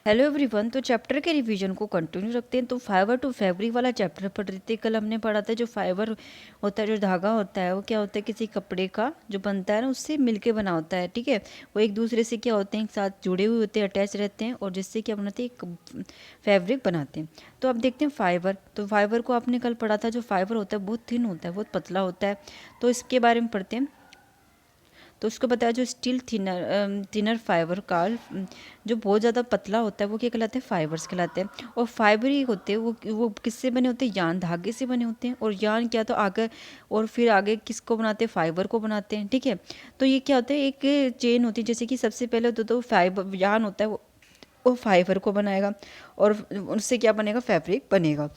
Hello everyone. तो chapter के revision को कंटिन्यू रखते हैं। तो फाइबर टू फैब्रिक वाला चैप्टर पढ़ रहे थे। कल हमने पढ़ा था जो फाइबर होता है, जो धागा होता है, वो क्या होता है, किसी कपड़े का जो बनता है ना, उससे मिलके बना होता है। ठीक है, वो एक दूसरे से क्या होते हैं, एक साथ जुड़े हुए होते हैं, अटैच रहते हैं, और जिससे क्या बनाते हैं, एक फैब्रिक बनाते हैं। तो अब देखते हैं फाइबर। तो फाइबर को आपने कल पढ़ा था, जो फाइबर होता है बहुत थिन होता है, बहुत पतला होता है। तो इसके बारे में पढ़ते हैं। तो उसको बताया जो स्टील थिनर फाइबर का जो बहुत ज़्यादा पतला होता है, वो क्या कहलाते हैं, फाइबर्स कहलाते हैं। और फाइबर ही होते हैं वो किससे बने होते हैं, यान धागे से बने होते हैं। और यान क्या, तो आगे और फिर आगे किसको बनाते हैं, फाइबर को बनाते हैं। ठीक है, तो ये क्या होता है, एक चेन होती है। जैसे कि सबसे पहले तो फाइबर यान होता है, वो फाइबर को बनाएगा, और उससे क्या बनेगा, फैब्रिक बनेगा।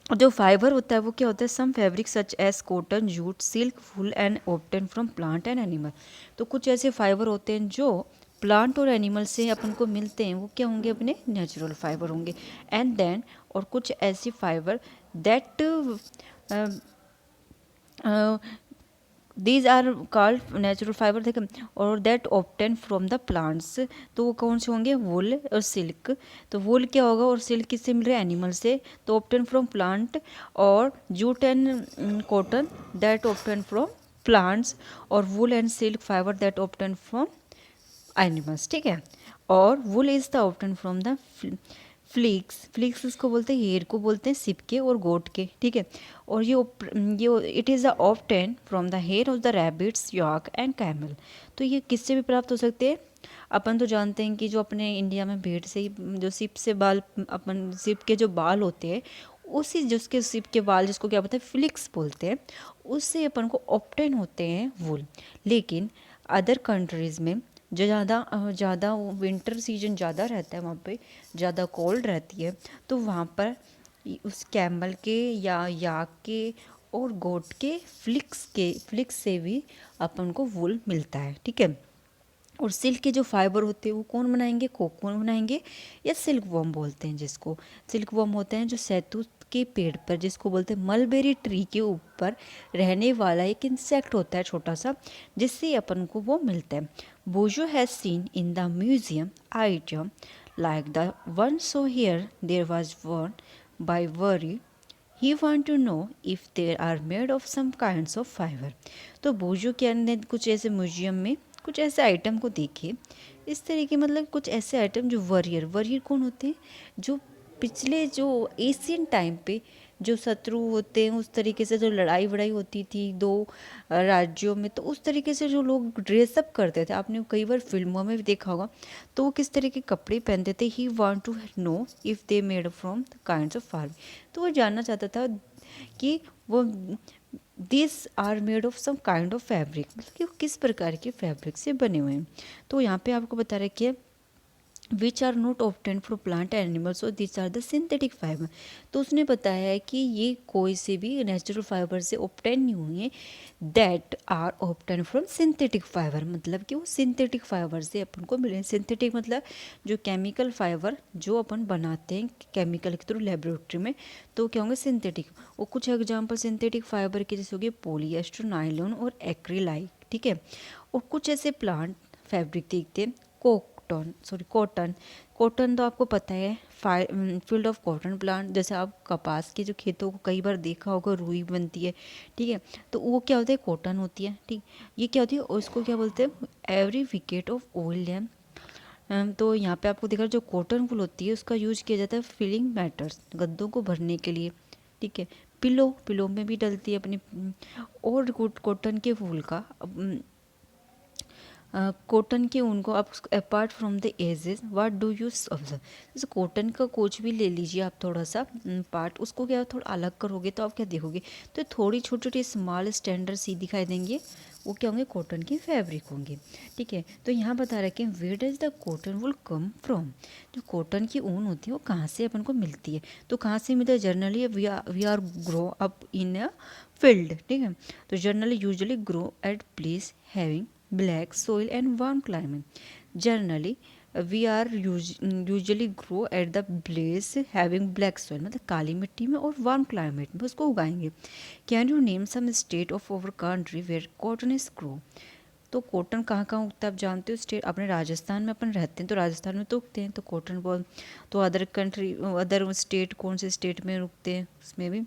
जो फाइबर होता है वो क्या होता है, some fabric such as cotton, jute, silk, wool and obtain from plant and animal. तो कुछ ऐसे फाइबर होते हैं जो प्लांट और एनिमल से अपन को मिलते हैं, वो क्या होंगे, अपने नेचुरल फाइबर होंगे। एंड देन, और कुछ ऐसी fibre that these are called natural fibre. देखें, और that obtain from the plants. तो वो कौन से होंगे, वुल और सिल्क। तो वुल क्या होगा और सिल्क किससे मिल रहा है, एनिमल से। तो ऑप्टेन फ्रॉम प्लांट। और jute and cotton that obtain from plants. और wool and silk fiber that obtain from animals. ठीक है, और wool is the obtain from the fleece. Fleece इसको बोलते हैं, हेयर को बोलते हैं सिपके और गोट के। ठीक है, और ये it is the obtain from the hair of the rabbits, yak and camel. तो ये किससे भी प्राप्त हो सकते हैं। अपन तो जानते हैं कि जो अपने इंडिया में भेड़ से ही जो सिप से बाल, अपन सिप के जो बाल होते हैं, उसी जिसके सिप के बाल, जिसको क्या बोलते हैं, फ्लिक्स बोलते हैं, उससे अपन को ऑप्टेन होते हैं वुल। लेकिन अदर कंट्रीज़ में जो ज़्यादा विंटर सीजन ज़्यादा रहता है, वहाँ पे ज़्यादा कोल्ड रहती है, तो वहाँ पर उस कैमल के या याक के और गोट के फ्लिक्स से भी अपन को वूल मिलता है। ठीक है, और सिल्क के जो फाइबर होते हैं वो कौन बनाएंगे, कोकून बनाएंगे, या सिल्क वर्म बोलते हैं जिसको। सिल्क वर्म होते हैं जो शहतूत के पेड़ पर, जिसको बोलते हैं मलबेरी ट्री के ऊपर रहने वाला एक इंसेक्ट होता है छोटा सा, जिससे अपन को वो मिलता है। Boojho has seen in the museum item like the one so here there was one by worry. He want to know if there are made of some kinds of fibre. तो बोजो के ने कुछ ऐसे म्यूजियम में कुछ ऐसे आइटम को देखे, इस तरीके, मतलब कुछ ऐसे आइटम जो वरियर कौन होते हैं, जो पिछले जो एशियन टाइम पे जो शत्रु होते हैं, उस तरीके से जो लड़ाई वड़ाई होती थी दो राज्यों में, तो उस तरीके से जो लोग ड्रेसअप करते थे, आपने कई बार फिल्मों में भी देखा होगा, तो वो किस तरह के कपड़े पहनते थे। He want to know if they made from the kinds of farm. तो वो जानना चाहता था कि वो this are made of some kind of fabric, मतलब कि वो किस प्रकार के फैब्रिक से बने हुए हैं। तो यहाँ पे आपको बता रखिए which are not obtain from plant animals और this are the synthetic fiber. तो उसने बताया है कि ये कोई से भी नेचुरल फाइबर से ऑप्टेन नहीं हुए हैं, that are obtain from synthetic fibre, मतलब कि वो सिंथेटिक फाइबर से अपन को मिले। सिंथेटिक मतलब जो केमिकल फाइबर जो अपन बनाते हैं केमिकल के थ्रू लेबोरेटरी में, तो क्या होंगे, सिंथेटिक। और कुछ एग्जाम्पल सिंथेटिक फाइबर के जैसे हो गए पॉलीएस्टर, नायलॉन और एक्रिलाइट। ठीक है, और कुछ ऐसे प्लांट फैब्रिक देखते हैं, कॉटन। कॉटन तो आपको पता है, फील्ड ऑफ कॉटन प्लांट। जैसे आप कपास के जो खेतों को कई बार देखा होगा, रुई बनती है। ठीक है, तो वो क्या होता है, कॉटन होती है। ठीक, ये क्या होती है, उसको क्या बोलते हैं, every wicket of old lamp. तो यहाँ पे आपको देखा जो कॉटन वूल होती है उसका यूज किया जाता है फिलिंग मैटर्स, गद्दों को भरने के लिए। ठीक है, पिलो में भी डलती है अपनी। और कॉटन के वूल का कॉटन के ऊन को आप apart from the ages what do you observe. जैसे कॉटन का कुछ भी ले लीजिए आप, थोड़ा सा पार्ट, उसको क्या थोड़ा अलग करोगे तो आप क्या देखोगे, तो थोड़ी छोटी छोटी स्मॉल स्टैंडर्ड सी दिखाई देंगे, वो क्या होंगे, कॉटन की फैब्रिक होंगे। ठीक है, तो यहाँ बता रहे कि where does the cotton wool come from. जो कॉटन की ऊन होती है वो कहाँ से अपन को मिलती है, तो कहाँ से मिलता है, generally we are grow up in a field. ठीक है, तो generally usually grow at place having black soil and warm climate. Generally, we are usually grow at the place having black soil, मतलब काली मिट्टी में और वार्म क्लाइमेट में उसको उगाएंगे। Can you name some state of our country where cotton is grow. तो cotton कहाँ कहाँ उगता है आप जानते हो? स्टेट अपने राजस्थान में अपन रहते हैं तो राजस्थान में तो उगते हैं तो कॉटन बॉल। तो अदर कंट्री अदर स्टेट कौन से स्टेट में उगते हैं उसमें भी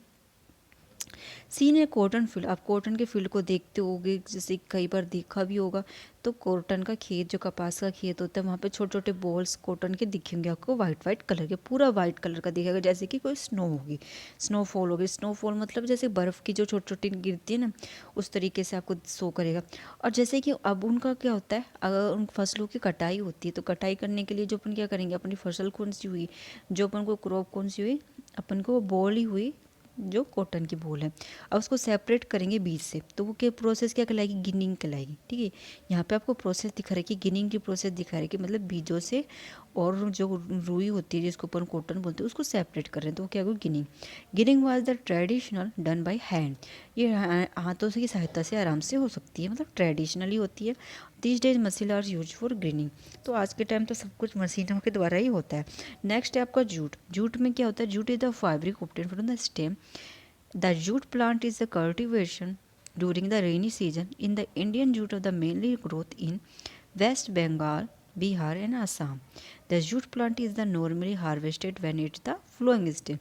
सीन है कॉटन फील्ड। आप कॉटन के फील्ड को देखते होगे, जैसे कई बार देखा भी होगा। तो कॉटन का खेत जो कपास का खेत होता है वहाँ पे छोटे छोटे बॉल्स कॉटन के दिखेंगे आपको, वाइट वाइट कलर के, पूरा वाइट कलर का दिखेगा, जैसे कि कोई स्नो होगी, स्नोफॉल होगी। स्नोफॉल मतलब जैसे बर्फ़ की जो छोटी छोटी गिरती है ना, उस तरीके से आपको शो करेगा। और जैसे कि अब उनका क्या होता है, अगर उन फसलों की कटाई होती है तो कटाई करने के लिए जो अपन क्या करेंगे, अपनी फसल कौन सी हुई, जो अपन को क्रॉप कौन सी हुई, अपन को बॉल ही हुई जो कॉटन की बॉल है। अब उसको सेपरेट करेंगे बीज से, तो वो क्या प्रोसेस क्या कहलाएगी, गिनिंग कहलाएगी। ठीक है, यहाँ पे आपको प्रोसेस दिखा रहा है कि गिनिंग की प्रोसेस दिखा रहा है कि मतलब बीजों से और जो रुई होती है जिसको अपन कॉटन बोलते हैं उसको सेपरेट कर रहे हैं, तो वो क्या होगा, ginning. Ginning was the traditional done by hand. ये हाथों से की सहायता से आराम से हो सकती है, मतलब ट्रेडिशनली होती है। These days machine are use for greening. तो आज के टाइम तो सब कुछ मशीनों के द्वारा ही होता है। नेक्स्ट है आपका जूट। जूट में क्या होता है, jute is the fabric obtain from the stem. The jute plant is the cultivation during the rainy season in the Indian jute of the mainly growth in West Bengal, Bihar and Assam. The jute plant is the normally harvested when it's the flowing stage.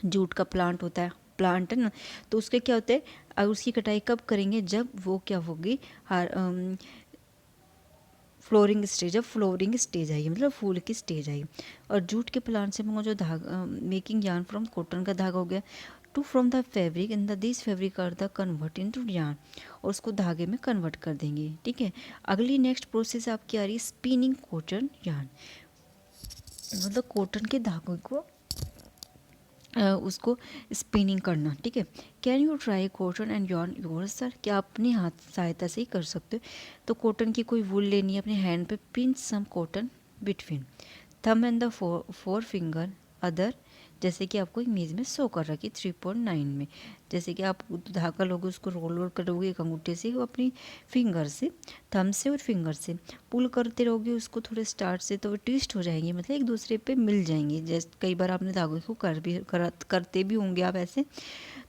Jute का plant होता है, plant है ना, तो उसके क्या होते हैं, और उसकी कटाई कब करेंगे, जब वो क्या होगी, फ्लोरिंग स्टेज, जब फ्लोरिंग स्टेज आएगी मतलब फूल की स्टेज आएगी। और जूट के प्लांट से जो धागा मेकिंग यार्न फ्रॉम कॉटन का धागा हो गया, to from the fabric in the this fabric are the convert into yarn, और उसको धागे में कन्वर्ट कर देंगे। ठीक है, अगली नेक्स्ट प्रोसेस आपकी आ रही है स्पिनिंग कॉटन यार्न, मतलब कॉटन के धागों को उसको स्पिनिंग करना। ठीक है, can you try cotton and yarn your sir, क्या आप अपनी हाथ सहायता से ही कर सकते हो। तो कॉटन की कोई वूल लेनी है, अपने हैंड पे pinch some cotton between thumb and the forefinger other, जैसे कि आपको इमेज में शो कर रखी 3.9 में। जैसे कि आप धागा लोगे उसको रोल रोल करोगे एक अंगूठे से, वो अपनी फिंगर से, थम से और फिंगर से पुल करते रहोगे उसको थोड़े स्टार्ट से, तो वो ट्विस्ट हो जाएंगे, मतलब एक दूसरे पे मिल जाएंगे। जैसे कई बार आपने धागों को करते भी होंगे आप ऐसे,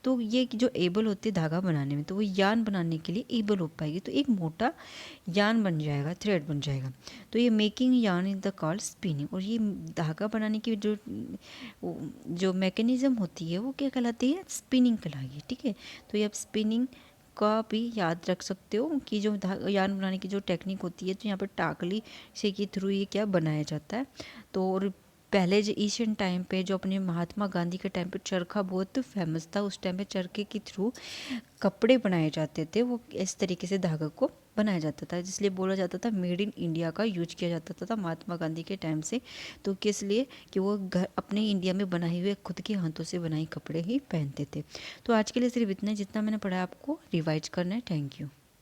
तो ये जो एबल होती है धागा बनाने में, तो वो यान बनाने के लिए एबल हो पाएगी, तो एक मोटा यान बन जाएगा, थ्रेड बन जाएगा। तो ये मेकिंग यान इज द कॉल्ड स्पिनिंग। और ये धागा बनाने की जो मैकेनिज्म होती है वो क्या कहलाती है, स्पिनिंग कहलाएगी। ठीक है, तो ये आप स्पिनिंग का भी याद रख सकते हो कि जो यान बनाने की जो टेक्निक होती है, तो यहाँ पर टाकली से के थ्रू ये क्या बनाया जाता है। तो और पहले जो एशियन टाइम पे जो अपने महात्मा गांधी के टाइम पे चरखा बहुत फेमस था, उस टाइम पे चरखे के थ्रू कपड़े बनाए जाते थे, वो इस तरीके से धागा को बनाया जाता था, जिसलिए बोला जाता था मेड इन इंडिया का यूज किया जाता था महात्मा गांधी के टाइम से। तो किस लिए, कि वो घर अपने इंडिया में बनाए हुए खुद के हाथों से बनाए कपड़े ही पहनते थे। तो आज के लिए सिर्फ इतना, जितना मैंने पढ़ा आपको रिवाइज करना है। Thank you.